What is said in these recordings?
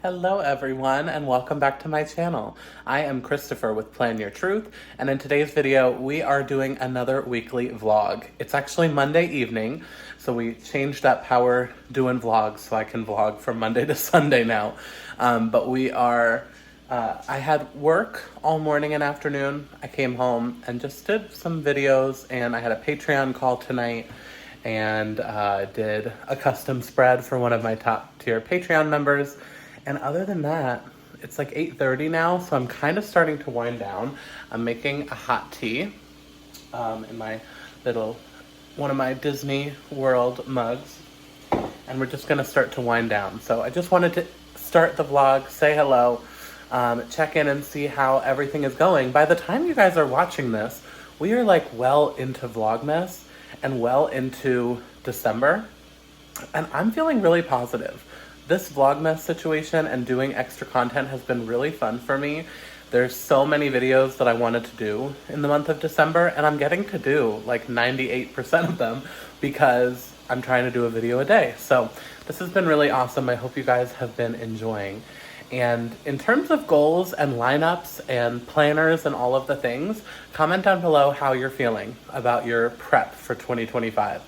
Hello everyone and welcome back to my channel. I am Christopher with Plan Your Truth, and in today's video we are doing another weekly vlog. It's actually Monday evening, so we changed up how we're doing vlogs so I can vlog from Monday to Sunday now. But we are, I had work all morning and afternoon. I came home and just did some videos, and I had a Patreon call tonight and did a custom spread for one of my top tier Patreon members. And other than that, it's like 8:30 now, so I'm kind of starting to wind down. I'm making a hot tea in my one of my Disney World mugs, and we're just gonna start to wind down. So I just wanted to start the vlog, say hello, check in and see how everything is going. By the time you guys are watching this, we are like well into Vlogmas and well into December, and I'm feeling really positive. This Vlogmas situation and doing extra content has been really fun for me. There's so many videos that I wanted to do in the month of December, and I'm getting to do like 98% of them because I'm trying to do a video a day. So this has been really awesome. I hope you guys have been enjoying. And in terms of goals and lineups and planners and all of the things, comment down below how you're feeling about your prep for 2025.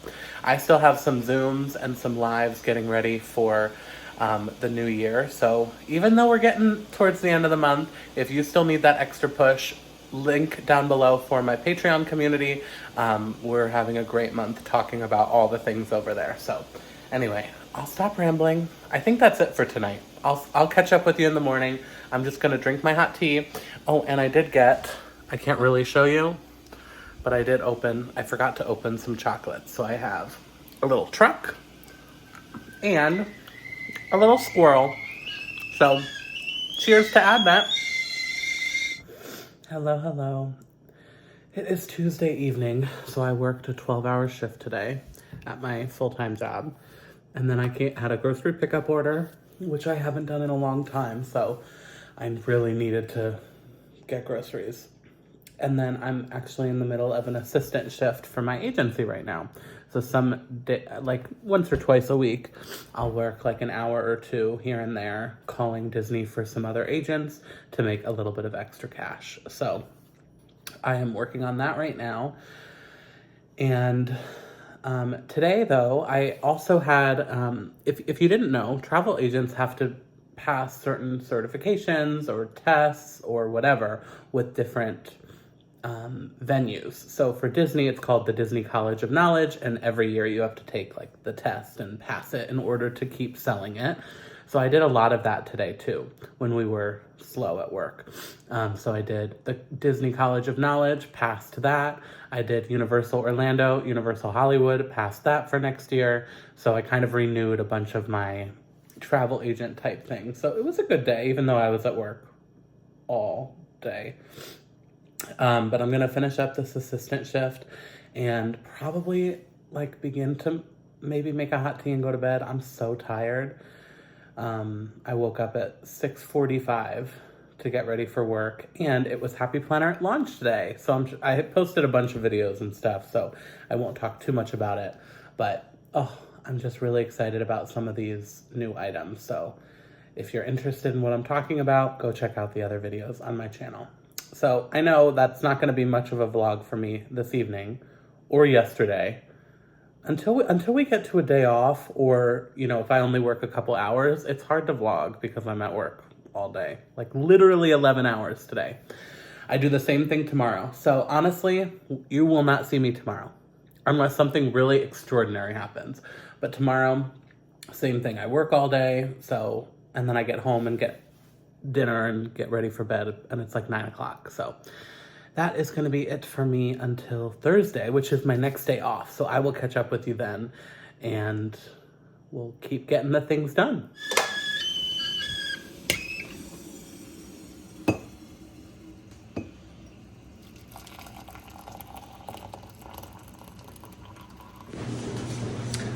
I still have some Zooms and some lives getting ready for the new year. So even though we're getting towards the end of the month, if you still need that extra push, link down below for my Patreon community. We're having a great month talking about all the things over there. So anyway, I'll stop rambling. I think that's it for tonight. I'll catch up with you in the morning. I'm just gonna drink my hot tea. Oh, and I can't really show you, but I forgot to open some chocolates. So I have a little truck and a little squirrel. So cheers to add that. Hello. It is Tuesday evening, so I worked a 12-hour shift today at my full-time job. And then I had a grocery pickup order, which I haven't done in a long time, so I really needed to get groceries. And then I'm actually in the middle of an assistant shift for my agency right now. So some day, like once or twice a week, I'll work like an hour or two here and there calling Disney for some other agents to make a little bit of extra cash. So I am working on that right now. And today though, I also had, if you didn't know, travel agents have to pass certain certifications or tests or whatever with different venues. So for Disney, it's called the Disney College of Knowledge, and every year you have to take like the test and pass it in order to keep selling it. So I did a lot of that today too, when we were slow at work. So I did the Disney College of Knowledge, passed that. I did Universal Orlando, Universal Hollywood, passed that for next year. So I kind of renewed a bunch of my travel agent type things. So it was a good day, even though I was at work all day. But I'm gonna finish up this assistant shift and probably like begin to maybe make a hot tea and go to bed. I'm so tired. I woke up at 6:45 to get ready for work, and it was Happy Planner at launch today. So I had posted a bunch of videos and stuff, so I won't talk too much about it. But I'm just really excited about some of these new items. So if you're interested in what I'm talking about, go check out the other videos on my channel. So I know that's not going to be much of a vlog for me this evening or yesterday until we get to a day off, or, you know, if I only work a couple hours, it's hard to vlog because I'm at work all day, like literally 11 hours today. I do the same thing tomorrow. So honestly, you will not see me tomorrow unless something really extraordinary happens. But tomorrow, same thing. I work all day. So, and then I get home and get dinner and get ready for bed, and it's like 9 o'clock. So that is going to be it for me until Thursday, which is my next day off. So I will catch up with you then, and we'll keep getting the things done.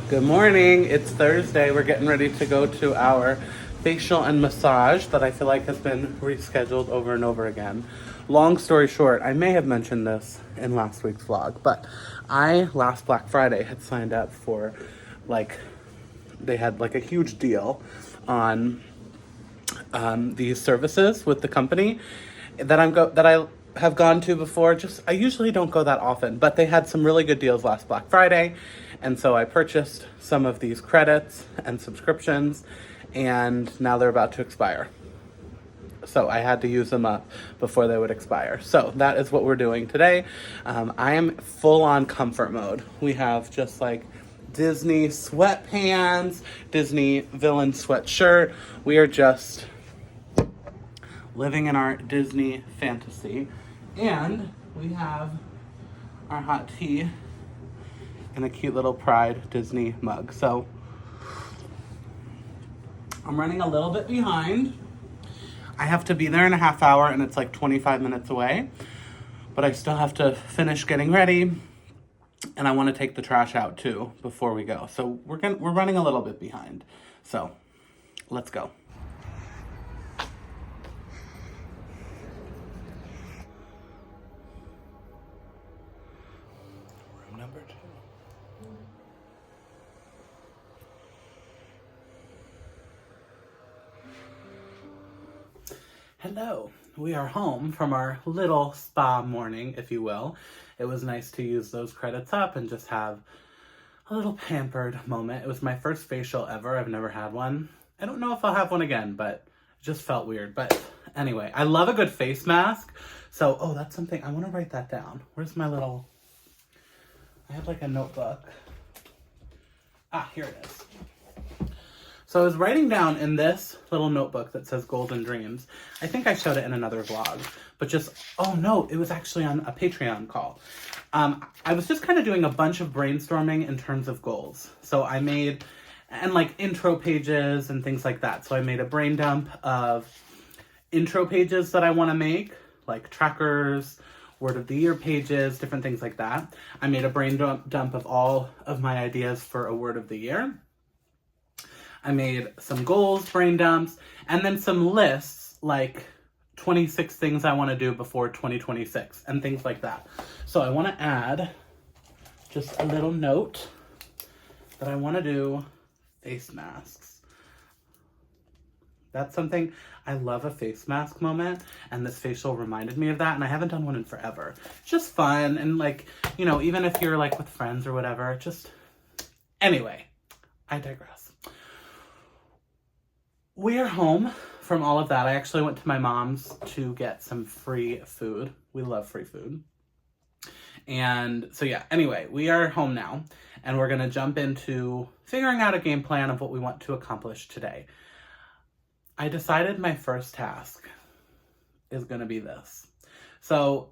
Good morning. It's Thursday. We're getting ready to go to our facial and massage that I feel like has been rescheduled over and over again. Long story short, I may have mentioned this in last week's vlog, but I, last Black Friday, had signed up for, like, they had like a huge deal on these services with the company that I have gone to before. I usually don't go that often, but they had some really good deals last Black Friday, and so I purchased some of these credits and subscriptions, and now they're about to expire. So I had to use them up before they would expire. So that is what we're doing today. I am full on comfort mode. We have just like Disney sweatpants, Disney villain sweatshirt. We are just living in our Disney fantasy. And we have our hot tea in a cute little Pride Disney mug. So I'm running a little bit behind. I have to be there in a half hour and it's like 25 minutes away, but I still have to finish getting ready and I want to take the trash out too before we go. So we're running a little bit behind. So let's go. Room number 2. Hello, we are home from our little spa morning, if you will. It was nice to use those credits up and just have a little pampered moment. It was my first facial ever. I've never had one. I don't know if I'll have one again, but it just felt weird. But anyway, I love a good face mask. So, oh, that's something, I want to write that down. Where's my little, I have like a notebook. Ah, here it is. So I was writing down in this little notebook that says Golden Dreams. I think I showed it in another vlog, but oh no, it was actually on a Patreon call. I was just kind of doing a bunch of brainstorming in terms of goals. So I made, and like intro pages and things like that. So I made a brain dump of intro pages that I want to make, like trackers, word of the year pages, different things like that. I made a brain dump of all of my ideas for a word of the year. I made some goals, brain dumps, and then some lists, like 26 things I want to do before 2026, and things like that. So I want to add just a little note that I want to do face masks. That's something, I love a face mask moment, and this facial reminded me of that, and I haven't done one in forever. It's just fun, and like, you know, even if you're like with friends or whatever, anyway, I digress. We are home from all of that. I actually went to my mom's to get some free food. We love free food. And so yeah, anyway, we are home now and we're going to jump into figuring out a game plan of what we want to accomplish today. I decided my first task is going to be this. So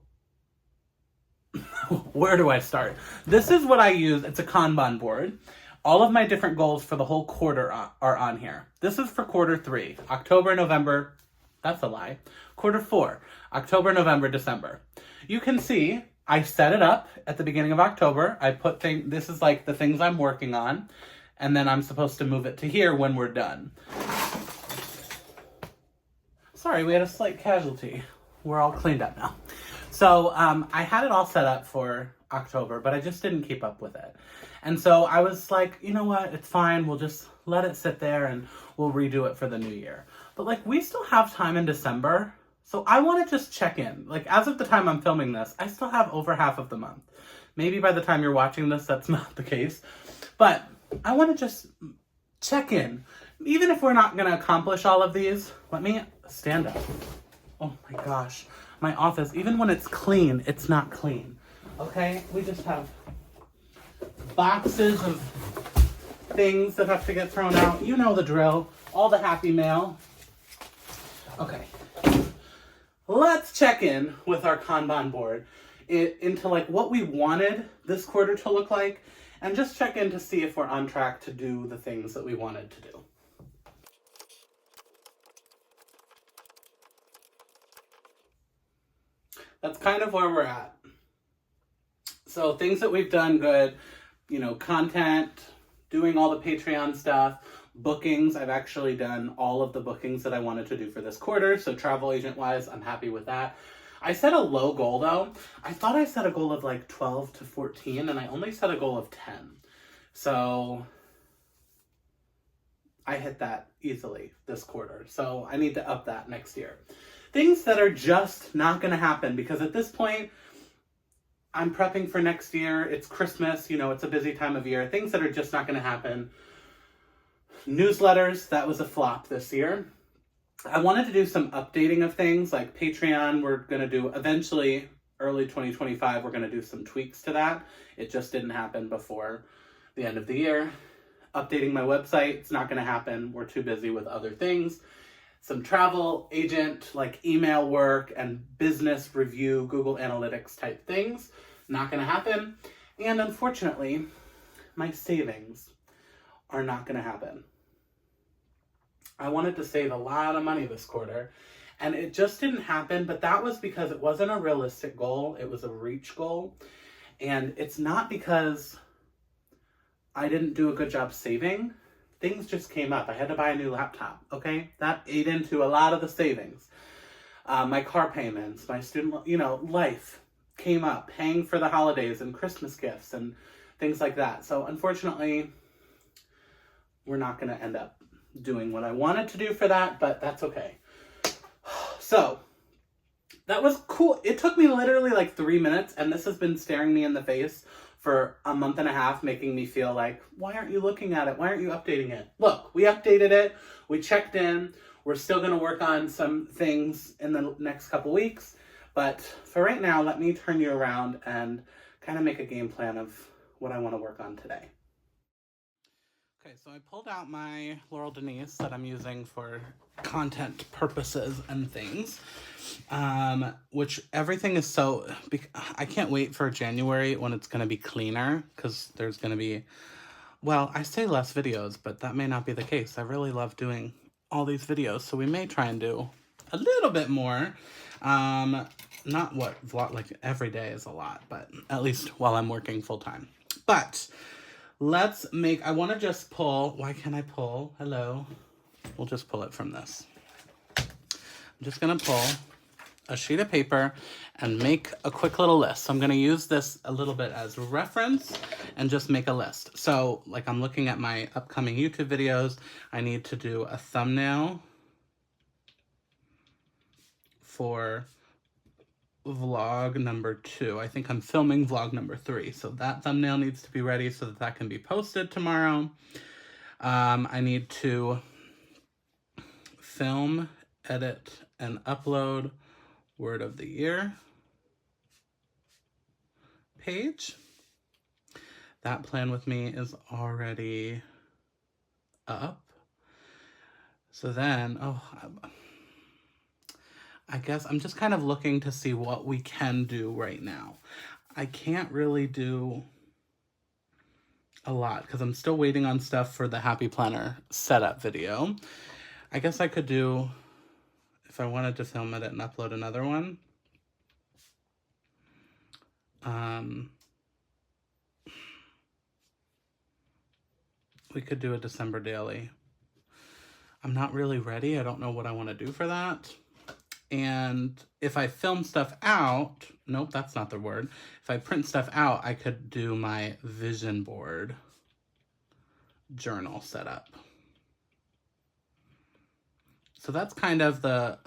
where do I start? This is what I use. It's a Kanban board. All of my different goals for the whole quarter are on here. This is for quarter 3, October, November. That's a lie. Quarter 4, October, November, December. You can see I set it up at the beginning of October. I put this is like the things I'm working on. And then I'm supposed to move it to here when we're done. Sorry, we had a slight casualty. We're all cleaned up now. So I had it all set up for October, but I just didn't keep up with it. And so I was like, you know what, it's fine. We'll just let it sit there and we'll redo it for the new year. But like, we still have time in December. So I want to just check in. Like, as of the time I'm filming this, I still have over half of the month. Maybe by the time you're watching this, that's not the case. But I want to just check in. Even if we're not going to accomplish all of these, let me stand up. Oh my gosh. My office, even when it's clean, it's not clean. Okay? We just have boxes of things that have to get thrown out. You know the drill. All the happy mail. Okay. Let's check in with our Kanban board into like what we wanted this quarter to look like, and just check in to see if we're on track to do the things that we wanted to do. That's kind of where we're at. So things that we've done good, you know, content, doing all the Patreon stuff, bookings. I've actually done all of the bookings that I wanted to do for this quarter. So travel agent wise, I'm happy with that. I set a low goal though. I thought I set a goal of like 12 to 14 and I only set a goal of 10. So I hit that easily this quarter. So I need to up that next year. Things that are just not going to happen, because at this point, I'm prepping for next year. It's Christmas, you know, it's a busy time of year. Things that are just not going to happen. Newsletters, that was a flop this year. I wanted to do some updating of things like Patreon. We're going to do eventually early 2025. We're going to do some tweaks to that. It just didn't happen before the end of the year. Updating my website, it's not going to happen. We're too busy with other things. Some travel agent, like email work and business review, Google Analytics type things, not going to happen. And unfortunately, my savings are not going to happen. I wanted to save a lot of money this quarter, and it just didn't happen, but that was because it wasn't a realistic goal. It was a reach goal. And it's not because I didn't do a good job saving. Things just came up. I had to buy a new laptop, okay? That ate into a lot of the savings. My car payments, my student, life came up, paying for the holidays and Christmas gifts and things like that. So unfortunately, we're not going to end up doing what I wanted to do for that, but that's okay. So that was cool. It took me literally like 3 minutes, and this has been staring me in the face for a month and a half, making me feel like, why aren't you looking at it? Why aren't you updating it? Look, we updated it. We checked in. We're still going to work on some things in the next couple weeks. But for right now, let me turn you around and kind of make a game plan of what I want to work on today. Okay, so I pulled out my Laurel Denise that I'm using for content purposes and things, which everything is I can't wait for January when it's going to be cleaner, because there's going to be, well, I say less videos, but that may not be the case. I really love doing all these videos, so we may try and do a little bit more. Not what vlog, like every day is a lot, but at least while I'm working full time. But I want to just pull, why can't I pull? Hello. We'll just pull it from this. I'm just going to pull a sheet of paper and make a quick little list. So I'm going to use this a little bit as reference and just make a list. So like I'm looking at my upcoming YouTube videos. I need to do a thumbnail for vlog number 2. I think I'm filming vlog number 3. So that thumbnail needs to be ready so that that can be posted tomorrow. I need to film, edit, and upload word of the year page. That plan with me is already up. So then, I guess I'm just kind of looking to see what we can do right now. I can't really do a lot because I'm still waiting on stuff for the Happy Planner setup video. I guess I could do, if I wanted to film it and upload another one, we could do a December daily. I'm not really ready. I don't know what I want to do for that. And if I film stuff out, nope, that's not the word. If I print stuff out, I could do my vision board journal setup. So that's kind of the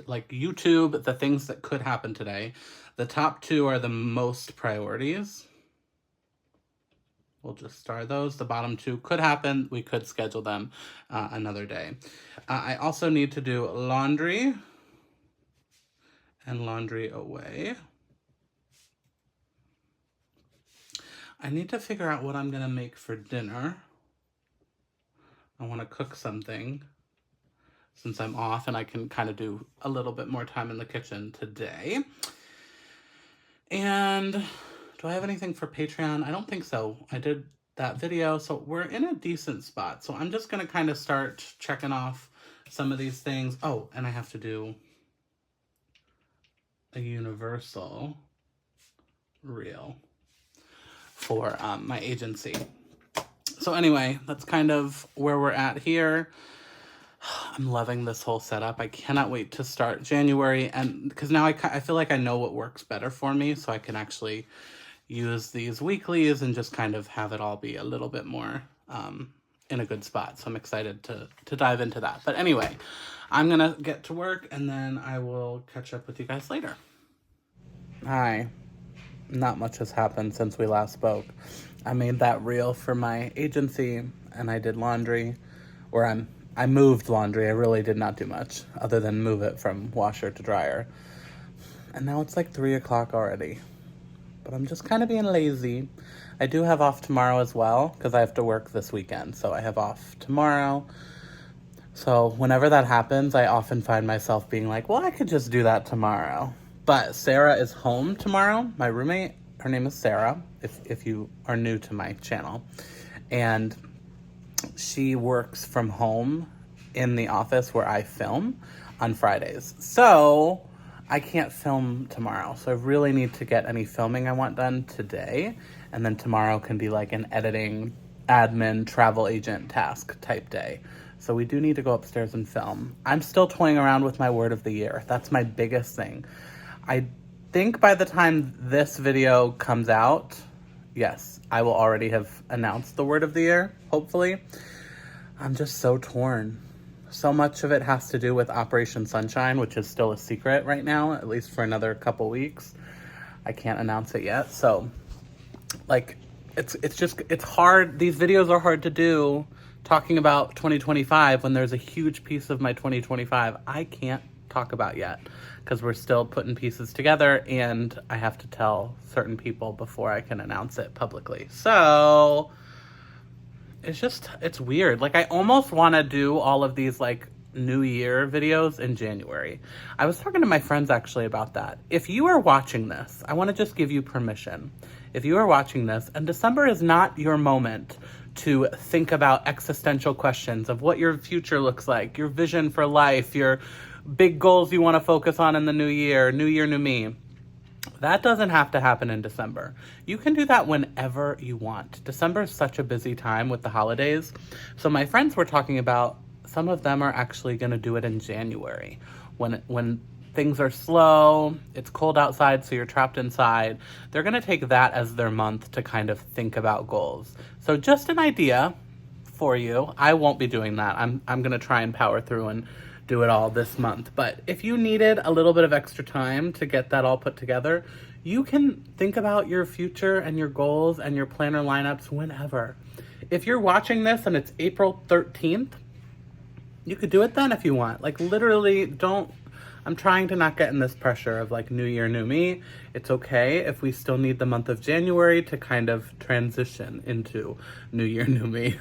like YouTube, the things that could happen today. The top 2 are the most priorities. We'll just star those. The bottom 2 could happen. We could schedule them another day. I also need to do laundry and laundry away. I need to figure out what I'm going to make for dinner. I want to cook something since I'm off and I can kind of do a little bit more time in the kitchen today. And do I have anything for Patreon? I don't think so. I did that video, so we're in a decent spot. So I'm just going to kind of start checking off some of these things. Oh, and I have to do a universal reel for my agency. So anyway, that's kind of where we're at here. I'm loving this whole setup. I cannot wait to start January, and because now I feel like I know what works better for me, so I can actually use these weeklies and just kind of have it all be a little bit more in a good spot. So I'm excited to dive into that. But anyway, I'm going to get to work and then I will catch up with you guys later. Hi. Not much has happened since we last spoke. I made that reel for my agency and I did laundry, or I moved laundry. I really did not do much other than move it from washer to dryer. And now it's like 3 o'clock already. But I'm just kind of being lazy. I do have off tomorrow as well because I have to work this weekend. So I have off tomorrow. So whenever that happens, I often find myself being like, well, I could just do that tomorrow. But Sarah is home tomorrow. My roommate, her name is Sarah, if you are new to my channel. And she works from home in the office where I film on Fridays. So I can't film tomorrow. So I really need to get any filming I want done today. And then tomorrow can be like an editing, admin, travel agent task type day. So we do need to go upstairs and film. I'm still toying around with my word of the year. That's my biggest thing. I think by the time this video comes out, yes, I will already have announced the word of the year, hopefully. I'm just so torn. So much of it has to do with Operation Sunshine, which is still a secret right now, at least for another couple weeks. I can't announce it yet. So, like, it's hard. These videos are hard to do talking about 2025 when there's a huge piece of my 2025 I can't talk about yet because we're still putting pieces together and I have to tell certain people before I can announce it publicly. So it's weird. Like, I almost want to do all of these like New Year videos in January. I was talking to my friends actually about that. If you are watching this, I want to just give you permission. If you are watching this and December is not your moment to think about existential questions of what your future looks like, your vision for life, your big goals you want to focus on in the new year, new me. That doesn't have to happen in December. You can do that whenever you want. December is such a busy time with the holidays. So my friends were talking about some of them are actually going to do it in January when things are slow, it's cold outside, so you're trapped inside. They're going to take that as their month to kind of think about goals. So just an idea for you. I won't be doing that. I'm going to try and power through and do it all this month. But if you needed a little bit of extra time to get that all put together, you can think about your future and your goals and your planner lineups whenever. If you're watching this and it's April 13th, you could do it then if you want. Like, literally, I'm trying to not get in this pressure of like new year, new me. It's okay if we still need the month of January to kind of transition into new year, new me.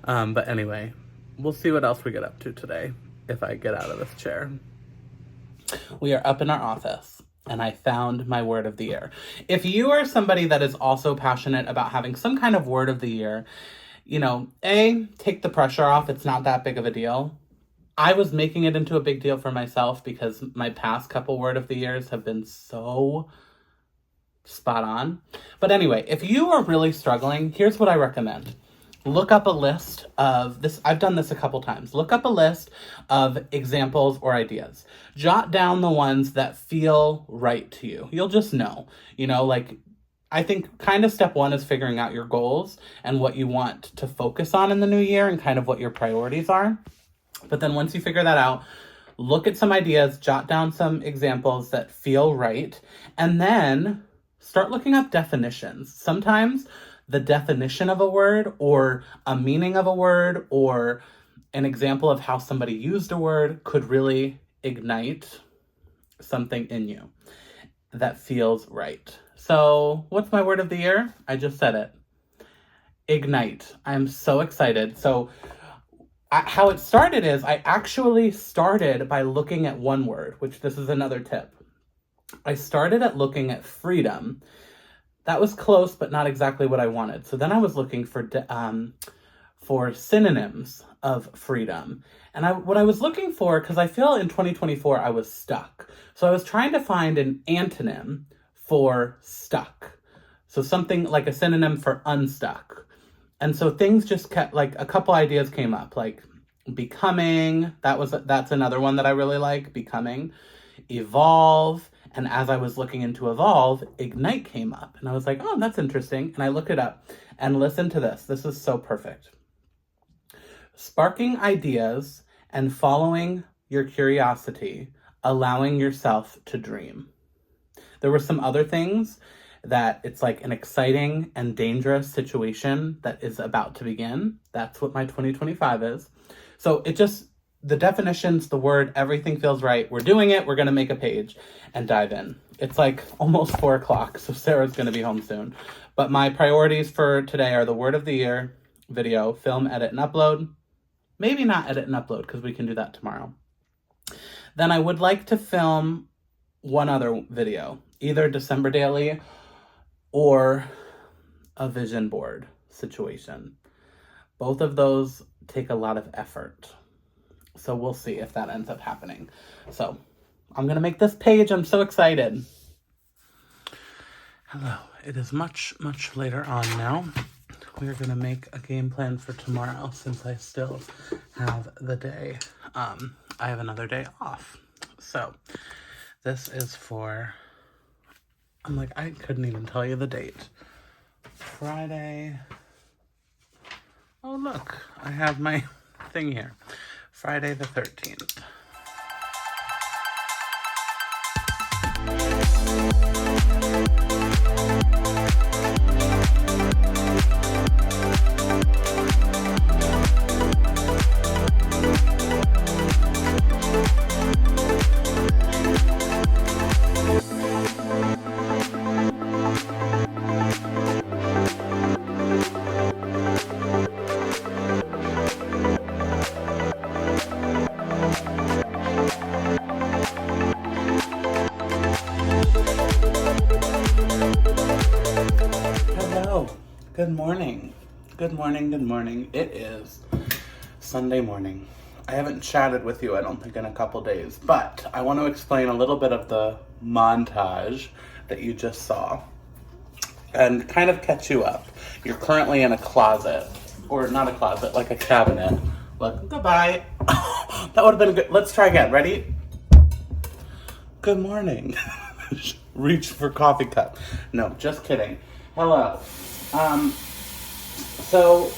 But anyway, we'll see what else we get up to today if I get out of this chair. We are up in our office and I found my word of the year. If you are somebody that is also passionate about having some kind of word of the year, you know, take the pressure off. It's not that big of a deal. I was making it into a big deal for myself because my past couple word of the years have been so spot on. But anyway, if you are really struggling, here's what I recommend. Look up a list of this. I've done this a couple times. Look up a list of examples or ideas. Jot down the ones that feel right to you. You'll just know, like, I think kind of step one is figuring out your goals and what you want to focus on in the new year and kind of what your priorities are. But then once you figure that out, look at some ideas, jot down some examples that feel right, and then start looking up definitions. Sometimes the definition of a word or a meaning of a word or an example of how somebody used a word could really ignite something in you that feels right. So what's my word of the year? I just said it. Ignite. I'm so excited. So how it started is I actually started by looking at one word, which this is another tip. I started at looking at freedom. That was close, but not exactly what I wanted. So then I was looking for synonyms of freedom. And what I was looking for, because I feel in 2024 I was stuck. So I was trying to find an antonym for stuck. So something like a synonym for unstuck. And so things just kept, like, a couple ideas came up, like becoming, that's another one that I really like, becoming, evolve, and as I was looking into evolve, ignite came up, and I was like, oh, that's interesting, and I looked it up, and listen to this. This is so perfect. Sparking ideas and following your curiosity, allowing yourself to dream. There were some other things that it's like an exciting and dangerous situation that is about to begin. That's what my 2025 is. So it just, the definitions, the word, everything feels right. We're doing it. We're going to make a page and dive in. It's like almost 4 o'clock, so Sarah's going to be home soon. But my priorities for today are the word of the year, video, film, edit, and upload. Maybe not edit and upload because we can do that tomorrow. Then I would like to film one other video, either December daily or a vision board situation. Both of those take a lot of effort. So we'll see if that ends up happening. So I'm going to make this page. I'm so excited. Hello. It is much, much later on now. We're going to make a game plan for tomorrow since I still have the day. I have another day off. So this is for, I'm like, I couldn't even tell you the date. Friday. Oh, look, I have my thing here. Friday the 13th. Hello. Good morning. Good morning. Good morning. It is Sunday morning. I haven't chatted with you, I don't think, in a couple days, but I want to explain a little bit of the montage that you just saw and kind of catch you up. You're currently in a closet, or not a closet, like a cabinet. Look, goodbye. That would have been good. Let's try again. Ready? Good morning. Reach for coffee cup. No, just kidding. Hello. So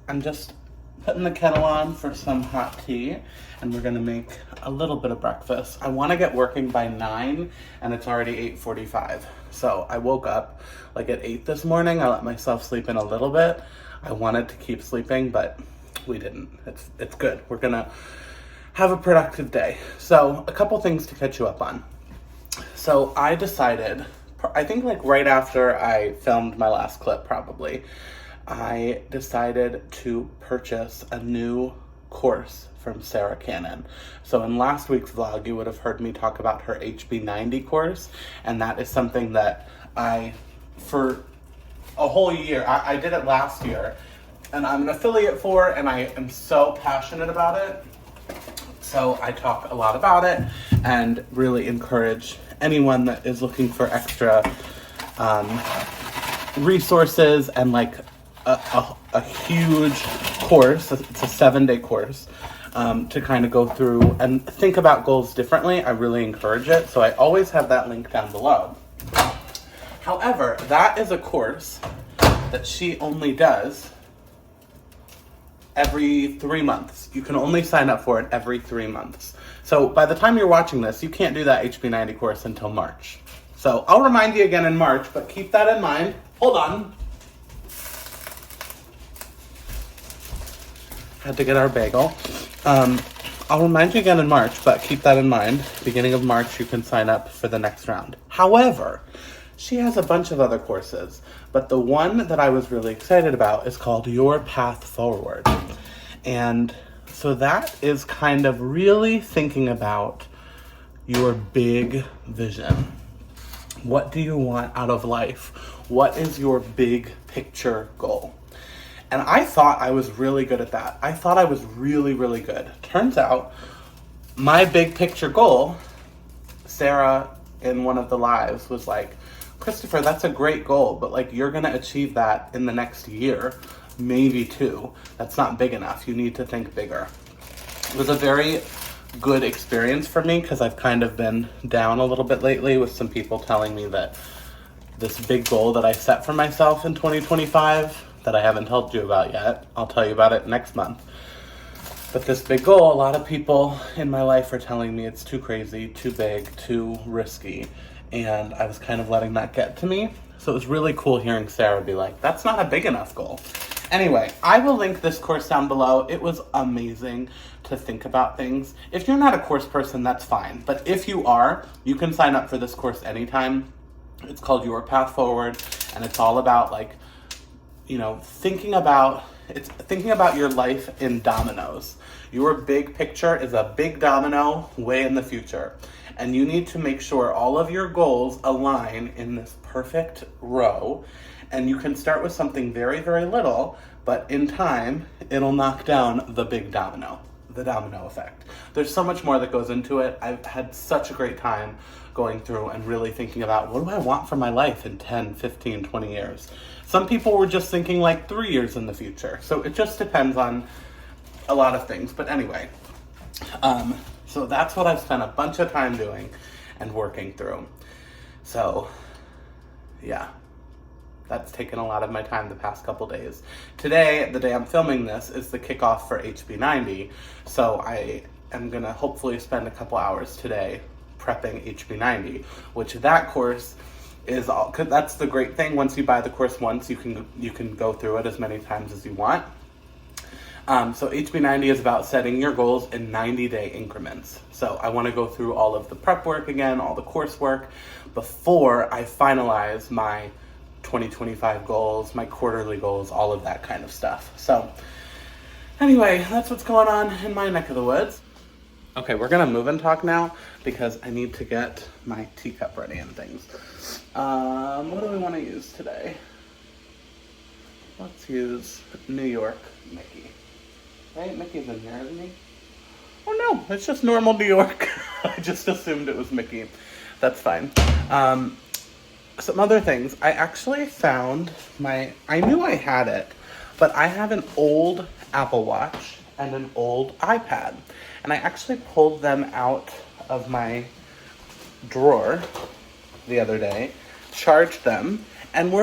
I'm just putting the kettle on for some hot tea, and we're gonna make a little bit of breakfast. I wanna get working by 9, and it's already 8:45. So I woke up like at 8 this morning. I let myself sleep in a little bit. I wanted to keep sleeping, but we didn't. It's good. We're gonna have a productive day. So a couple things to catch you up on. So I decided, I think like right after I filmed my last clip probably, I decided to purchase a new course from Sarah Cannon. So in last week's vlog, you would have heard me talk about her HB90 course, and that is something that I, for a whole year, I did it last year, and I'm an affiliate for, and I am so passionate about it. So I talk a lot about it and really encourage anyone that is looking for extra resources and like a huge course. It's a 7-day course to kind of go through and think about goals differently. I really encourage it. So I always have that link down below. However, that is a course that she only does every 3 months. You can only sign up for it every 3 months. So by the time you're watching this, you can't do that HB90 course until March. So I'll remind you again in March, but keep that in mind. Hold on. Had to get our bagel. I'll remind you again in March, but keep that in mind. Beginning of March, you can sign up for the next round. However, she has a bunch of other courses, but the one that I was really excited about is called Your Path Forward. And so that is kind of really thinking about your big vision. What do you want out of life? What is your big picture goal? And I thought I was really good at that. I thought I was really, really good. Turns out my big picture goal, Sarah in one of the lives was like, Christopher, that's a great goal, but like you're gonna achieve that in the next year, maybe 2. That's not big enough. You need to think bigger. It was a very good experience for me because I've kind of been down a little bit lately with some people telling me that this big goal that I set for myself in 2025 that I haven't told you about yet. I'll tell you about it next month. But this big goal, a lot of people in my life are telling me it's too crazy, too big, too risky. And I was kind of letting that get to me. So it was really cool hearing Sarah be like, that's not a big enough goal. Anyway, I will link this course down below. It was amazing to think about things. If you're not a course person, that's fine. But if you are, you can sign up for this course anytime. It's called Your Path Forward. And it's all about thinking about your life in dominoes. Your big picture is a big domino way in the future. And you need to make sure all of your goals align in this perfect row. And you can start with something very, very little, but in time, it'll knock down the big domino, the domino effect. There's so much more that goes into it. I've had such a great time going through and really thinking about what do I want for my life in 10, 15, 20 years. Some people were just thinking like 3 years in the future. So it just depends on a lot of things. But anyway, so that's what I've spent a bunch of time doing and working through. So yeah, that's taken a lot of my time the past couple days. Today, the day I'm filming this, is the kickoff for HB90. So I am gonna hopefully spend a couple hours today prepping HB90, which that course is all, cause that's the great thing. Once you buy the course once, you can go through it as many times as you want. So HB90 is about setting your goals in 90-day increments. So I want to go through all of the prep work again, all the coursework, before I finalize my 2025 goals, my quarterly goals, all of that kind of stuff. So anyway, that's what's going on in my neck of the woods. Okay, we're gonna move and talk now because I need to get my teacup ready and things. What do we want to use today? Let's use New York Mickey. Right, Mickey's in here, isn't he? Oh no, it's just normal New York. I just assumed it was Mickey. That's fine. Some other things. I actually found I knew I had it, but I have an old Apple Watch and an old iPad. And I actually pulled them out of my drawer the other day, charged them, and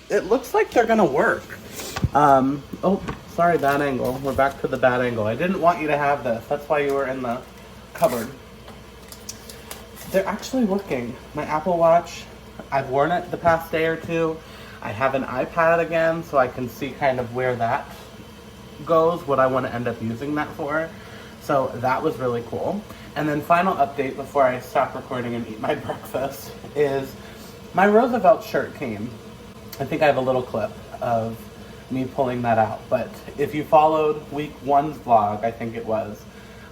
it looks like they're gonna work. Oh, sorry, bad angle. We're back to the bad angle. I didn't want you to have this. That's why you were in the cupboard. They're actually working. My Apple Watch, I've worn it the past day or two. I have an iPad again, so I can see kind of where that goes, what I want to end up using that for. So that was really cool. And then final update before I stop recording and eat my breakfast is my Roosevelt shirt came. I think I have a little clip of me pulling that out. But if you followed week 1's vlog, I think it was,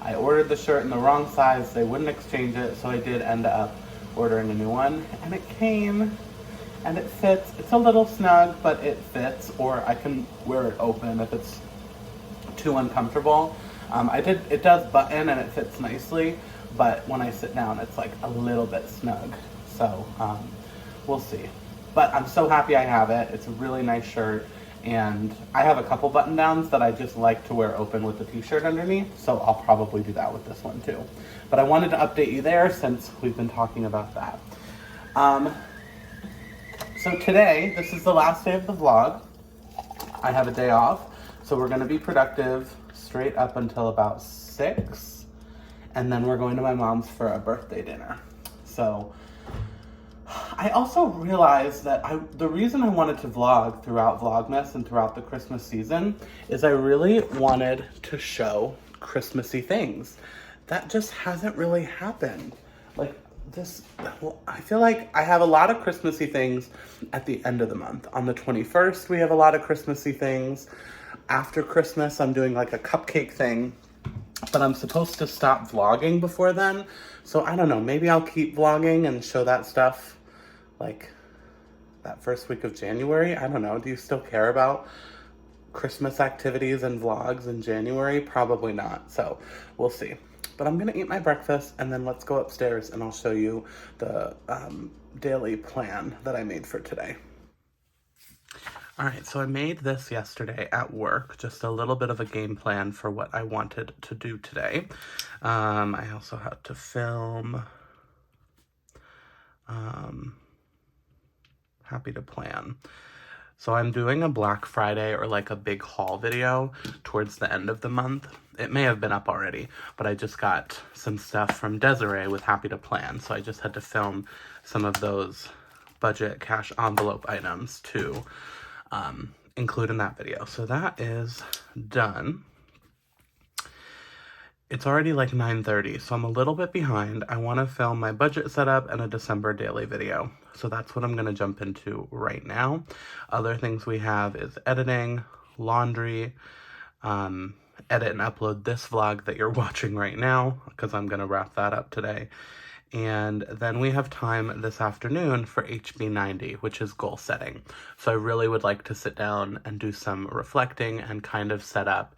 I ordered the shirt in the wrong size. They wouldn't exchange it, so I did end up ordering a new one. And it came, and it fits. It's a little snug, but it fits, or I can wear it open if it's too uncomfortable. It does button and it fits nicely, but when I sit down, it's like a little bit snug. So we'll see. But I'm so happy I have it. It's a really nice shirt. And I have a couple button downs that I just like to wear open with the t-shirt underneath. So I'll probably do that with this one too. But I wanted to update you there since we've been talking about that. So today, this is the last day of the vlog. I have a day off. So we're gonna be productive straight up until about 6. And then we're going to my mom's for a birthday dinner. So I also realized that the reason I wanted to vlog throughout Vlogmas and throughout the Christmas season is I really wanted to show Christmassy things. That just hasn't really happened. I feel like I have a lot of Christmassy things at the end of the month. On the 21st, we have a lot of Christmassy things. After Christmas, I'm doing like a cupcake thing, but I'm supposed to stop vlogging before then. So I don't know, maybe I'll keep vlogging and show that stuff like that first week of January. I don't know. Do you still care about Christmas activities and vlogs in January? Probably not. So we'll see. But I'm going to eat my breakfast and then let's go upstairs and I'll show you the daily plan that I made for today. All right, so I made this yesterday at work, just a little bit of a game plan for what I wanted to do today. I also had to film Happy to plan. So I'm doing a Black Friday or like a big haul video towards the end of the month. It may have been up already, but I just got some stuff from Desiree with Happy to Plan. So I just had to film some of those budget cash envelope items to include in that video. So that is done. It's already like 9:30, so I'm a little bit behind. I want to film my budget setup and a December daily video. So that's what I'm going to jump into right now. Other things we have is editing, laundry, edit and upload this vlog that you're watching right now, because I'm going to wrap that up today. And then we have time this afternoon for HB90, which is goal setting. So I really would like to sit down and do some reflecting and kind of set up,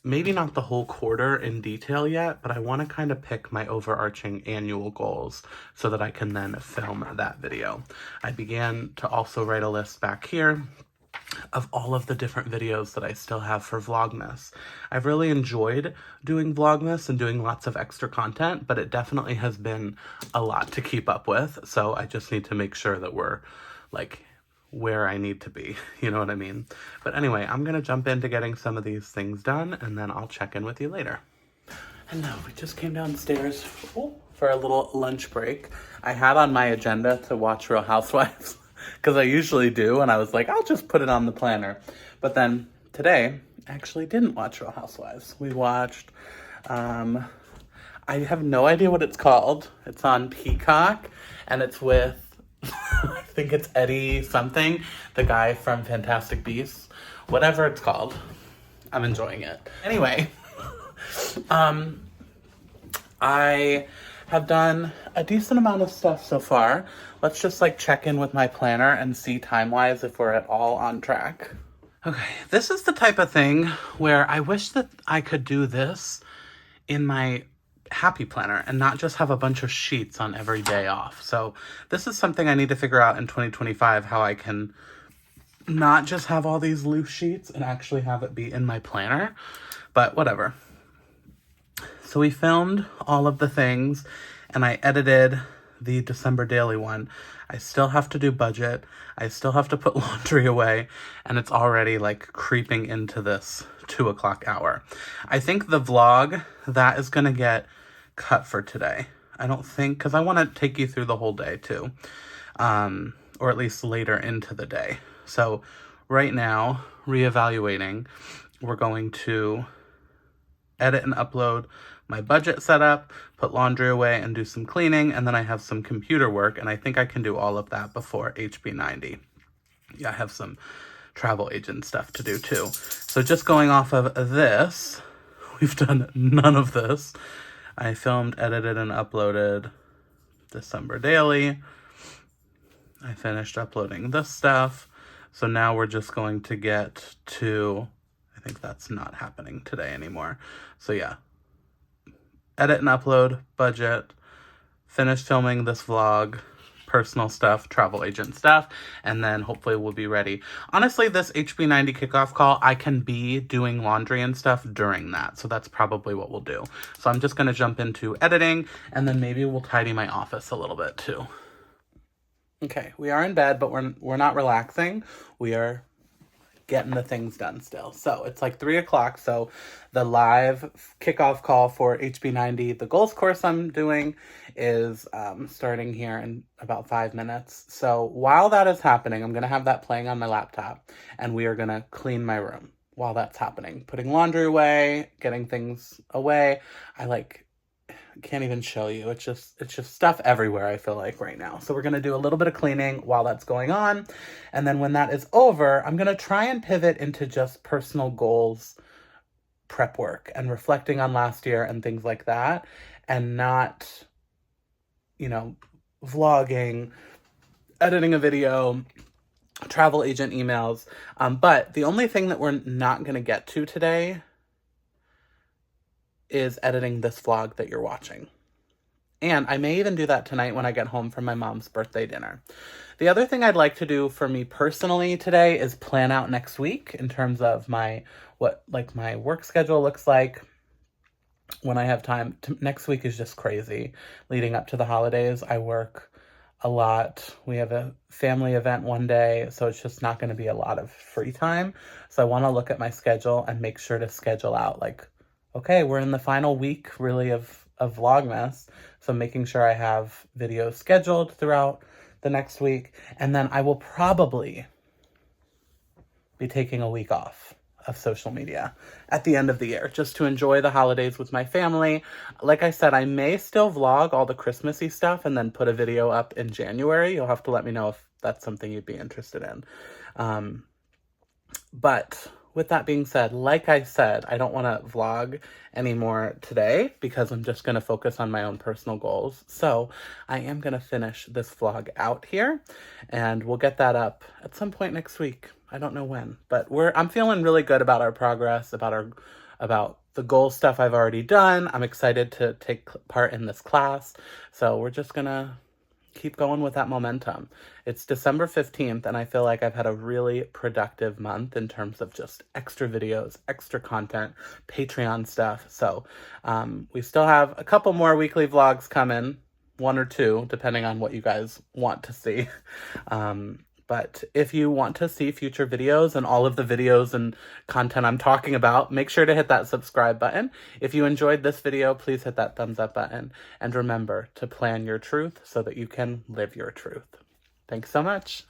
maybe not the whole quarter in detail yet, but I want to kind of pick my overarching annual goals so that I can then film that video. I began to also write a list back here of all of the different videos that I still have for Vlogmas. I've really enjoyed doing Vlogmas and doing lots of extra content, but it definitely has been a lot to keep up with. So I just need to make sure that we're like where I need to be, you know what I mean? But anyway, I'm gonna jump into getting some of these things done and then I'll check in with you later. And now we just came downstairs for a little lunch break. I had on my agenda to watch Real Housewives because I usually do, and I was like, I'll just put it on the planner. But then today, I actually didn't watch Real Housewives. We watched, I have no idea what it's called. It's on Peacock, and it's with, I think it's Eddie something, the guy from Fantastic Beasts. Whatever it's called, I'm enjoying it. Anyway, I have done a decent amount of stuff so far. Let's just like check in with my planner and see time-wise if we're at all on track. Okay, this is the type of thing where I wish that I could do this in my Happy Planner and not just have a bunch of sheets on every day off. So this is something I need to figure out in 2025, how I can not just have all these loose sheets and actually have it be in my planner, but whatever. So we filmed all of the things and I edited the December daily one. I still have to do budget. I still have to put laundry away, and it's already like creeping into this 2 o'clock hour. I think the vlog, that is gonna get cut for today. I don't think, because I want to take you through the whole day too, or at least later into the day. So right now, reevaluating, we're going to edit and upload my budget setup, put laundry away, and do some cleaning, and then I have some computer work, and I think I can do all of that before HB90. Yeah, I have some travel agent stuff to do too. So just going off of this, we've done none of this. I filmed, edited, and uploaded December daily. I finished uploading this stuff. So now we're just going to get to, I think that's not happening today anymore. So yeah, edit and upload, budget, finish filming this vlog, personal stuff, travel agent stuff, and then hopefully we'll be ready. Honestly, this HB90 kickoff call, I can be doing laundry and stuff during that, so that's probably what we'll do. So I'm just gonna jump into editing, and then maybe we'll tidy my office a little bit too. Okay, we are in bed, but we're not relaxing. We are getting the things done still. So it's like 3 o'clock. So the live kickoff call for HB90, the goals course I'm doing, is starting here in about 5 minutes. So while that is happening, I'm going to have that playing on my laptop, and we are going to clean my room while that's happening. Putting laundry away, getting things away. I can't even show you. It's just stuff everywhere, I feel like, right now. So we're going to do a little bit of cleaning while that's going on. And then when that is over, I'm going to try and pivot into just personal goals, prep work, and reflecting on last year and things like that. And not, vlogging, editing a video, travel agent emails. But the only thing that we're not going to get to today is editing this vlog that you're watching. And I may even do that tonight when I get home from my mom's birthday dinner. The other thing I'd like to do for me personally today is plan out next week in terms of what my work schedule looks like when I have time. Next week is just crazy. Leading up to the holidays, I work a lot. We have a family event one day, so it's just not going to be a lot of free time. So I want to look at my schedule and make sure to schedule out like, okay, we're in the final week really of Vlogmas. So making sure I have videos scheduled throughout the next week. And then I will probably be taking a week off of social media at the end of the year just to enjoy the holidays with my family. Like I said, I may still vlog all the Christmassy stuff and then put a video up in January. You'll have to let me know if that's something you'd be interested in. But with that being said, like I said, I don't want to vlog anymore today because I'm just going to focus on my own personal goals. So I am going to finish this vlog out here and we'll get that up at some point next week. I don't know when, but I'm feeling really good about our progress, about the goal stuff I've already done. I'm excited to take part in this class. So we're just going to keep going with that momentum. It's December 15th, and I feel like I've had a really productive month in terms of just extra videos, extra content, Patreon stuff. So we still have a couple more weekly vlogs coming, 1 or 2, depending on what you guys want to see. But if you want to see future videos and all of the videos and content I'm talking about, make sure to hit that subscribe button. If you enjoyed this video, please hit that thumbs up button. And remember to plan your truth so that you can live your truth. Thanks so much.